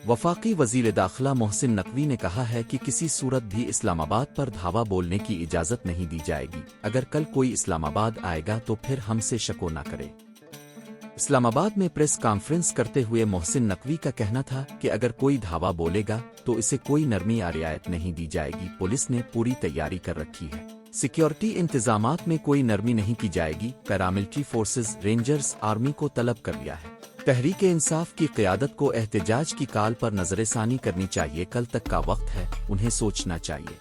वफाकी वजीर दाखिला मोहसिन नकवी ने कहा है कि किसी सूरत भी इस्लामाबाद पर धावा बोलने की इजाज़त नहीं दी जाएगी। अगर कल कोई इस्लामाबाद आएगा तो फिर हमसे शको न करे। इस्लामाबाद में प्रेस कॉन्फ्रेंस करते हुए मोहसिन नकवी का कहना था कि अगर कोई धावा बोलेगा तो इसे कोई नरमी या रियायत नहीं दी जाएगी। पुलिस ने पूरी तैयारी कर रखी है। सिक्योरिटी इंतजामात में कोई नरमी नहीं की जाएगी। पैरामिलिट्री फोर्सेस, रेंजर्स, आर्मी को तलब कर लिया है। तहरीक इंसाफ की क़यादत को एहतजाज की काल पर नजरसानी करनी चाहिए। कल तक का वक्त है, उन्हें सोचना चाहिए।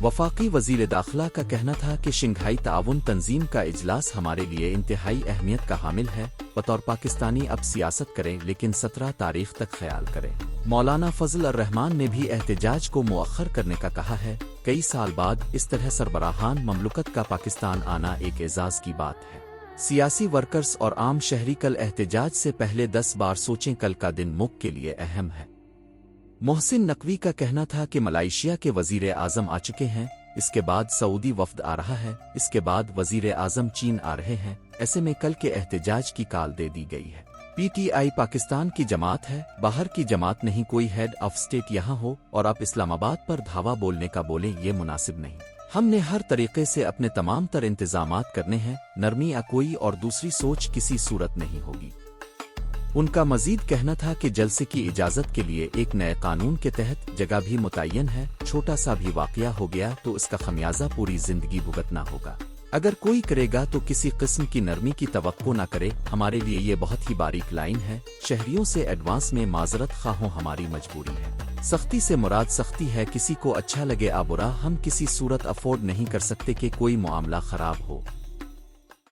वफाकी वजीर दाखिला का कहना था कि शंघाई ताउन तंजीम का इजलास हमारे लिए इंतहाई अहमियत का हामिल है। बतौर पाकिस्तानी अब सियासत करें, लेकिन 17 तारीख तक ख्याल करें। मौलाना फजल अर रहमान ने भी एहतजाज को मुअख्खर करने का कहा है। कई साल बाद इस तरह सरबराहान ममलुकत का पाकिस्तान आना एक एजाज की बात है। सियासी वर्कर्स और आम शहरी कल एहतजाज से पहले 10 बार सोचें। कल का दिन मुल्क के लिए अहम है। मोहसिन नकवी का कहना था कि मलेशिया के वजीर आजम आ चुके हैं, इसके बाद सऊदी वफ्द आ रहा है, इसके बाद वजीर आजम चीन आ रहे हैं। ऐसे में कल के एहतजाज की काल दे दी गई है। पीटीआई पाकिस्तान की जमात है, बाहर की जमात नहीं। कोई हेड ऑफ स्टेट यहाँ हो और आप इस्लामाबाद पर धावा बोलने का बोले, ये मुनासिब नहीं। हमने हर तरीके से अपने तमाम तर इंतजामात करने हैं। नरमी या कोई और दूसरी सोच किसी सूरत नहीं होगी। उनका मजीद कहना था कि जलसे की इजाज़त के लिए एक नए कानून के तहत जगह भी मुतय्यन है। छोटा सा भी वाकया हो गया तो इसका खमियाजा पूरी जिंदगी भुगतना होगा। अगर कोई करेगा तो किसी किस्म की नरमी की तवक्को न करे। हमारे लिए ये बहुत ही बारीक लाइन है। शहरियों से एडवांस में माजरत खाहों, हमारी मजबूरी है। सख्ती से मुराद सख्ती है। किसी को अच्छा लगे आ बुरा, हम किसी सूरत अफोर्ड नहीं कर सकते कि कोई मामला खराब हो।